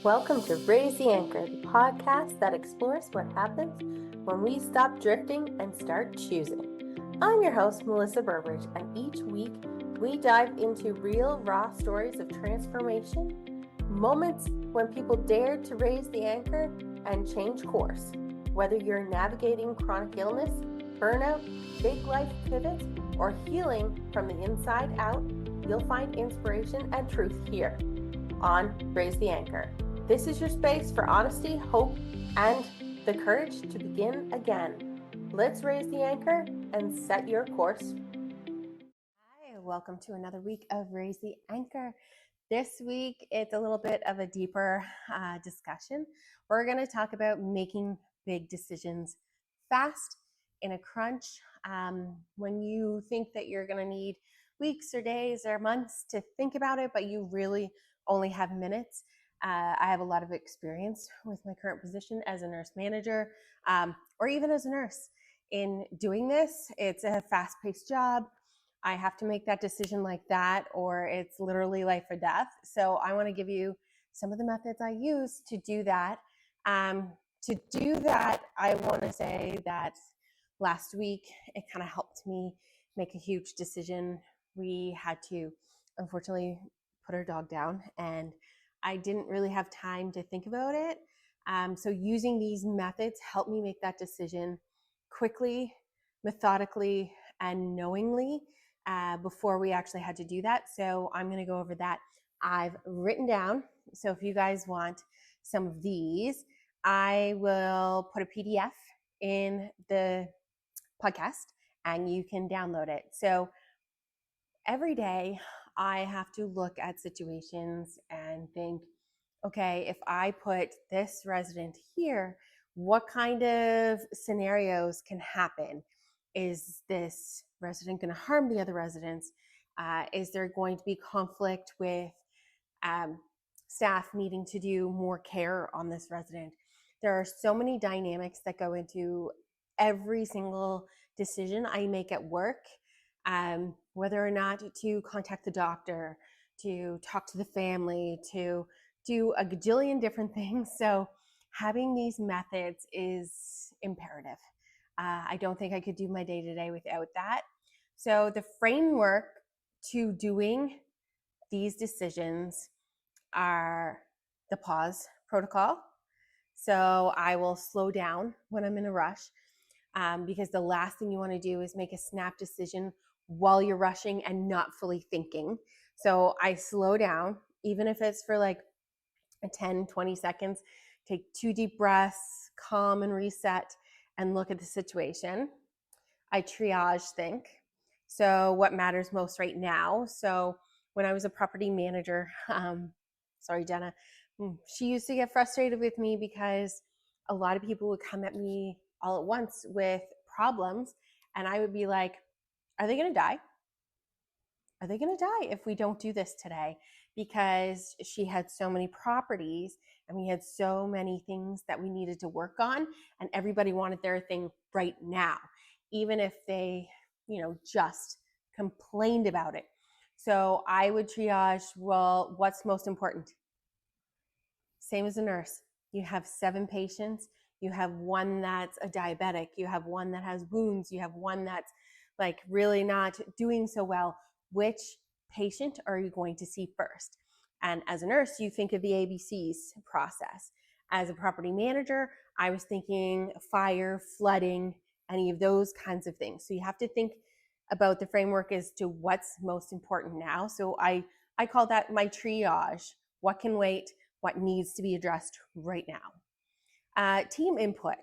Welcome to Raise the Anchor, the podcast that explores what happens when we stop drifting and start choosing. I'm your host, Melissa Burbridge, and each week we dive into real, raw stories of transformation, moments when people dared to raise the anchor and change course. Whether you're navigating chronic illness, burnout, big life pivots, or healing from the inside out, you'll find inspiration and truth here on Raise the Anchor. This is your space for honesty, hope, and the courage to begin again. Let's raise the anchor and set your course. Hi, welcome to another week of Raise the Anchor. This week, it's a little bit of a deeper discussion. We're going to talk about making big decisions fast in a crunch. When you think that you're going to need weeks or days or months to think about it, but you really only have minutes. I have a lot of experience with my current position as a nurse manager, or even as a nurse in doing this. It's a fast-paced job. I have to make that decision like that, or it's literally life or death. So I want to give you some of the methods I use to do that. I want to say that last week, it kind of helped me make a huge decision. We had to, unfortunately, put our dog down, and I didn't really have time to think about it. So using these methods helped me make that decision quickly, methodically, and knowingly before we actually had to do that. So I'm going to go over that. I've written down. So if you guys want some of these, I will put a PDF in the podcast and you can download it. So every day I have to look at situations and think, okay, if I put this resident here, what kind of scenarios can happen? Is this resident going to harm the other residents? Is there going to be conflict with staff needing to do more care on this resident? There are so many dynamics that go into every single decision I make at work, whether or not to contact the doctor, to talk to the family, to do a gajillion different things. So having these methods is imperative. I don't think I could do my day-to-day without that. So the framework to doing these decisions are the pause protocol. So I will slow down when I'm in a rush, because the last thing you want to do is make a snap decision while you're rushing and not fully thinking. So I slow down, even if it's for like 10, 20 seconds, take 2 deep breaths, calm and reset, and look at the situation. I triage think. So what matters most right now? So when I was a property manager, sorry, Jenna, she used to get frustrated with me because a lot of people would come at me all at once with problems. And I would be like, are they going to die? Are they going to die if we don't do this today? Because she had so many properties and we had so many things that we needed to work on, and everybody wanted their thing right now, even if they, just complained about it. So I would triage, well, what's most important? Same as a nurse. You have 7 patients. You have one that's a diabetic. You have one that has wounds. You have one that's like really not doing so well. Which patient are you going to see first? And as a nurse, you think of the ABCs process. As a property manager, I was thinking fire, flooding, any of those kinds of things. So you have to think about the framework as to what's most important now. So I call that my triage. What can wait? What needs to be addressed right now? Team input,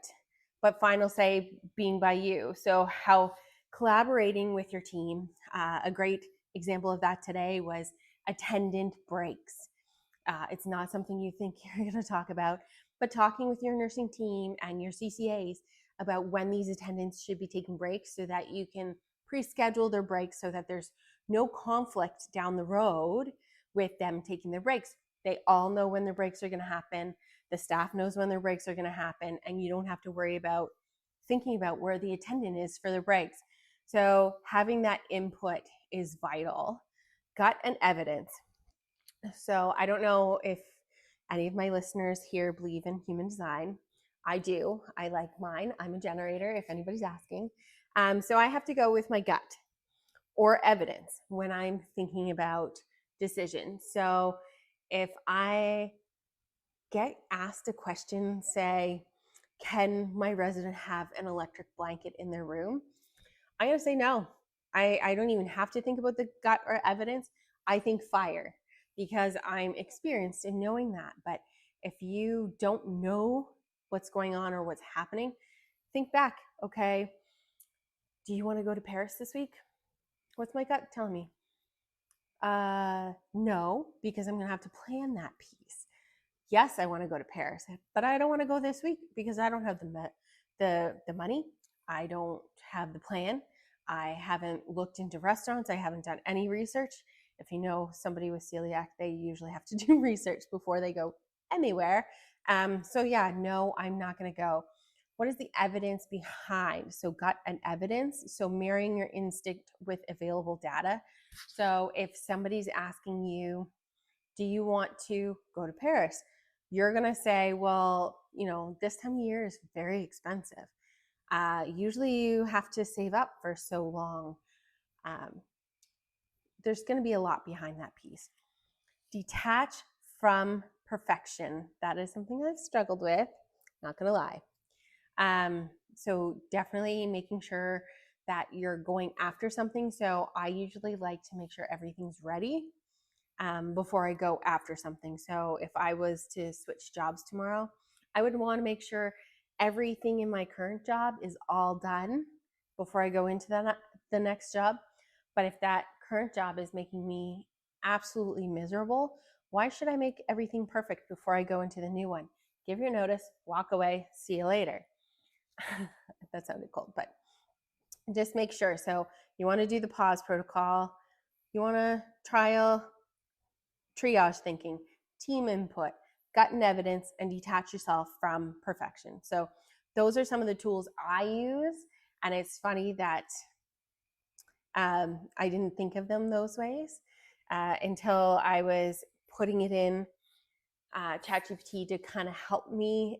but final say being by you. So how collaborating with your team. A great example of that today was attendant breaks. It's not something you think you're going to talk about, but talking with your nursing team and your CCAs about when these attendants should be taking breaks so that you can pre-schedule their breaks so that there's no conflict down the road with them taking their breaks. They all know when their breaks are going to happen. The staff knows when their breaks are going to happen, and you don't have to worry about thinking about where the attendant is for their breaks. So having that input is vital. Gut and evidence. So I don't know if any of my listeners here believe in human design. I do. I like mine. I'm a generator, if anybody's asking. So I have to go with my gut or evidence when I'm thinking about decisions. So if I get asked a question, say, can my resident have an electric blanket in their room? I'm going to say no. I don't even have to think about the gut or evidence. I think fire because I'm experienced in knowing that. But if you don't know what's going on or what's happening, think back. Okay, do you want to go to Paris this week? What's my gut telling me? No, because I'm going to have to plan that piece. Yes, I want to go to Paris, but I don't want to go this week because I don't have the money. I don't have the plan. I haven't looked into restaurants. I haven't done any research. If you know somebody with celiac, they usually have to do research before they go anywhere. So yeah, no, I'm not going to go. What is the evidence behind? So gut and evidence. So marrying your instinct with available data. So if somebody's asking you, do you want to go to Paris? You're going to say, well, this time of year is very expensive. Usually you have to save up for so long. There's going to be a lot behind that piece. Detach from perfection. That is something I've struggled with, not going to lie. So definitely making sure that you're going after something. So I usually like to make sure everything's ready before I go after something. So if I was to switch jobs tomorrow, I would want to make sure everything in my current job is all done before I go into the next job. But if that current job is making me absolutely miserable, why should I make everything perfect before I go into the new one? Give your notice, walk away, see you later. That sounded cold, but just make sure. So you want to do the pause protocol. You want to triage thinking, team input, gut and evidence, and detach yourself from perfection. So those are some of the tools I use. And it's funny that I didn't think of them those ways until I was putting it in ChatGPT to kind of help me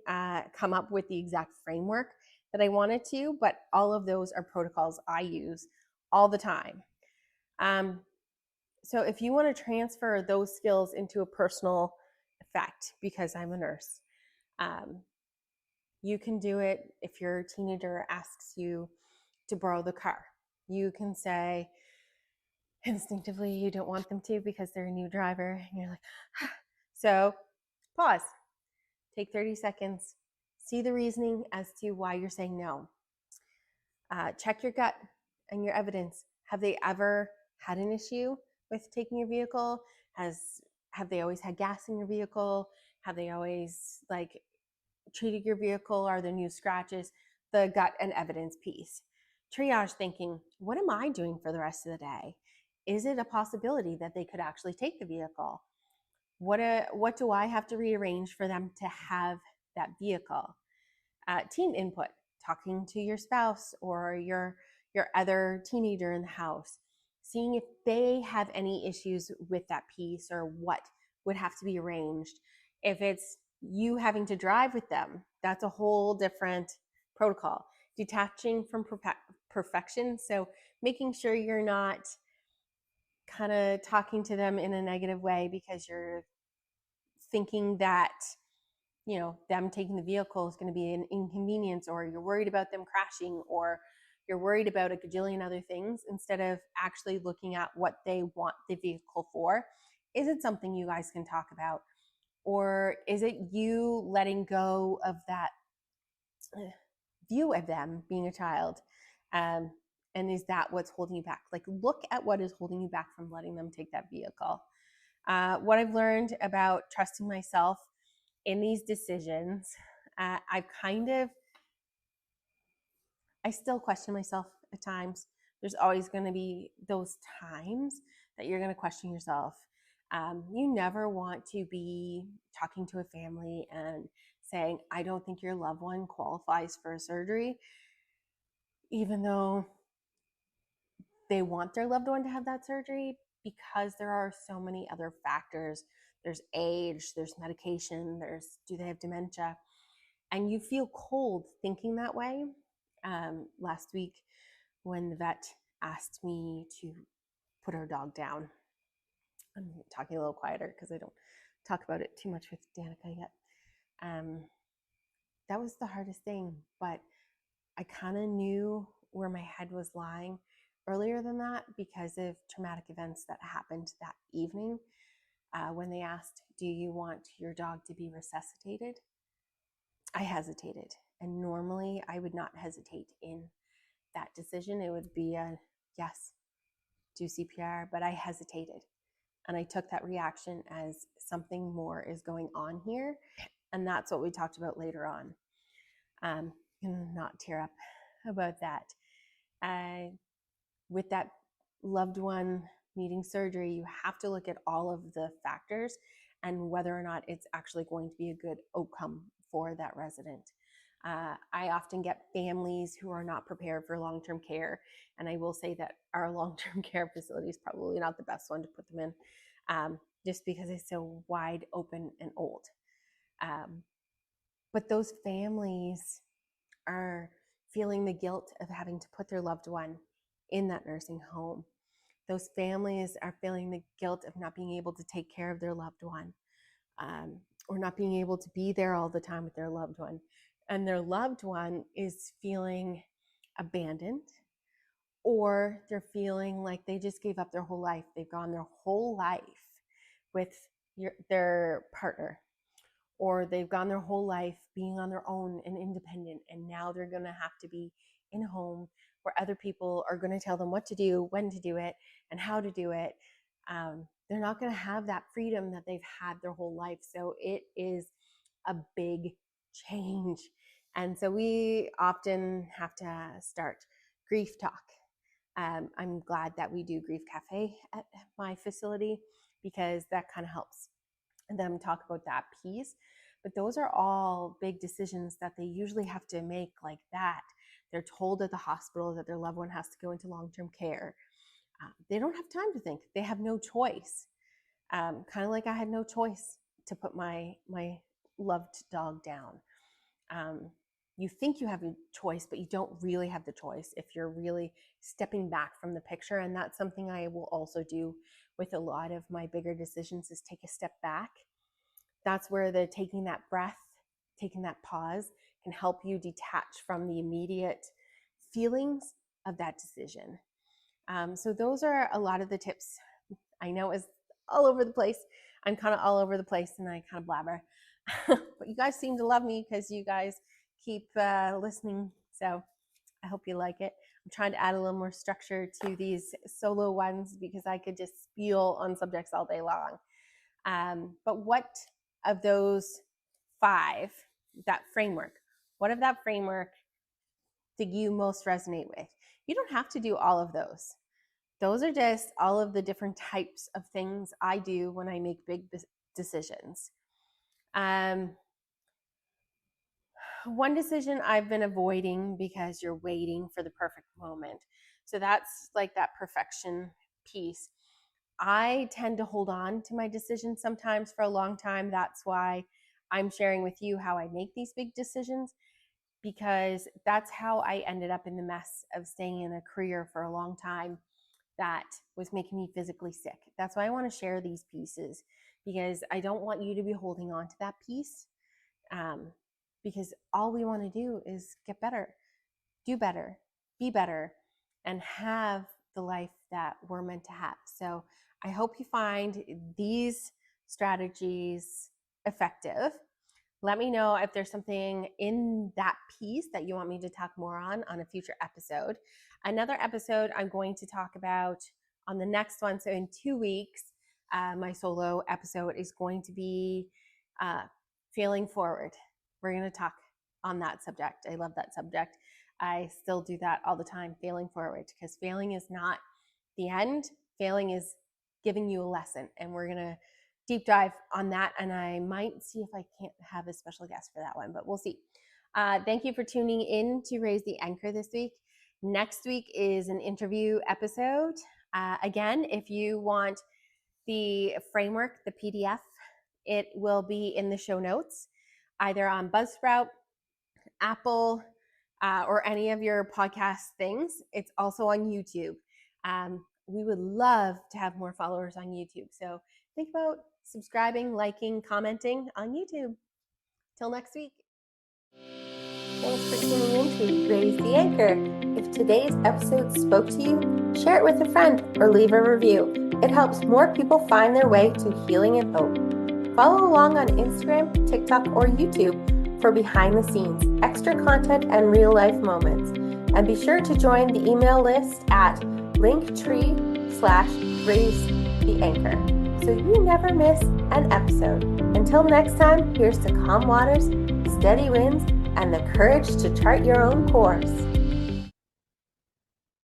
come up with the exact framework that I wanted to. But all of those are protocols I use all the time. So if you want to transfer those skills into a personal effect, because I'm a nurse, you can do it if your teenager asks you to borrow the car. You can say instinctively you don't want them to because they're a new driver and you're like, ah. So pause, take 30 seconds, see the reasoning as to why you're saying no. Check your gut and your evidence. Have they ever had an issue with taking your vehicle? Have they always had gas in your vehicle? Have they always treated your vehicle? Are there new scratches? The gut and evidence piece. Triage thinking, what am I doing for the rest of the day? Is it a possibility that they could actually take the vehicle? What do I have to rearrange for them to have that vehicle? Team input, talking to your spouse or your other teenager in the house, seeing if they have any issues with that piece or what would have to be arranged. If it's you having to drive with them, that's a whole different protocol. Detaching from perfection, so making sure you're not kind of talking to them in a negative way because you're thinking that them taking the vehicle is going to be an inconvenience, or you're worried about them crashing, or you're worried about a gajillion other things instead of actually looking at what they want the vehicle for. Is it something you guys can talk about? Or is it you letting go of that view of them being a child? And is that what's holding you back? Look at what is holding you back from letting them take that vehicle. What I've learned about trusting myself in these decisions, I still question myself at times. There's always going to be those times that you're going to question yourself. You never want to be talking to a family and saying, I don't think your loved one qualifies for a surgery, even though they want their loved one to have that surgery, because there are so many other factors there's age, there's medication, do they have dementia? And you feel cold thinking that way. Last week, when the vet asked me to put our dog down, I'm talking a little quieter because I don't talk about it too much with Danica yet. That was the hardest thing, but I kind of knew where my head was lying earlier than that because of traumatic events that happened that evening. When they asked, do you want your dog to be resuscitated? I hesitated. And normally I would not hesitate in that decision. It would be a yes, do CPR, but I hesitated. And I took that reaction as something more is going on here. And that's what we talked about later on. Not tear up about that. With that loved one needing surgery, you have to look at all of the factors and whether or not it's actually going to be a good outcome for that resident. I often get families who are not prepared for long-term care, and I will say that our long-term care facility is probably not the best one to put them in, just because it's so wide open and old. But those families are feeling the guilt of having to put their loved one in that nursing home. Those families are feeling the guilt of not being able to take care of their loved one, or not being able to be there all the time with their loved one. And their loved one is feeling abandoned, or they're feeling like they just gave up their whole life. They've gone their whole life with their partner, or they've gone their whole life being on their own and independent, and now they're going to have to be in a home where other people are going to tell them what to do, when to do it, and how to do it. They're not going to have that freedom that they've had their whole life. So it is a big change. And so we often have to start grief talk. I'm glad that we do Grief Cafe at my facility because that kind of helps them talk about that piece. But those are all big decisions that they usually have to make like that. They're told at the hospital that their loved one has to go into long-term care. They don't have time to think. They have no choice. Kind of like I had no choice to put my loved dog down. You think you have a choice, but you don't really have the choice if you're really stepping back from the picture. And that's something I will also do with a lot of my bigger decisions, is take a step back. That's where the taking that breath, taking that pause can help you detach from the immediate feelings of that decision. So those are a lot of the tips. I know it's all over the place. I'm kind of all over the place and I kind of blabber. But you guys seem to love me because you guys keep listening. So I hope you like it. I'm trying to add a little more structure to these solo ones because I could just spiel on subjects all day long. But what of those 5, that framework, what of that framework did you most resonate with? You don't have to do all of those. Those are just all of the different types of things I do when I make big decisions. One decision I've been avoiding because you're waiting for the perfect moment. So that's like that perfection piece. I tend to hold on to my decisions sometimes for a long time. That's why I'm sharing with you how I make these big decisions, because that's how I ended up in the mess of staying in a career for a long time that was making me physically sick. That's why I want to share these pieces, because I don't want you to be holding on to that piece, because all we want to do is get better, do better, be better, and have the life that we're meant to have. So I hope you find these strategies effective. Let me know if there's something in that piece that you want me to talk more on a future episode. Another episode I'm going to talk about on the next one. So in 2 weeks, my solo episode is going to be failing forward. We're going to talk on that subject. I love that subject. I still do that all the time, failing forward, because failing is not the end. Failing is giving you a lesson, and we're going to deep dive on that. And I might see if I can't have a special guest for that one, but we'll see. Thank you for tuning in to Raise the Anchor this week. Next week is an interview episode. Again, if you want the framework, the PDF It will be in the show notes, either on Buzzsprout, Apple, or any of your podcast things. It's also on YouTube. We would love to have more followers on YouTube. So think about subscribing, liking, commenting on YouTube. Till next week. Thanks for tuning in to Raise the Anchor. If today's episode spoke to you, share it with a friend or leave a review. It helps more people find their way to healing and hope. Follow along on Instagram, TikTok, or YouTube for behind the scenes, extra content, and real life moments. And be sure to join the email list at linktree/Raise the Anchor, so you never miss an episode. Until next time, here's to calm waters, steady winds, and the courage to chart your own course.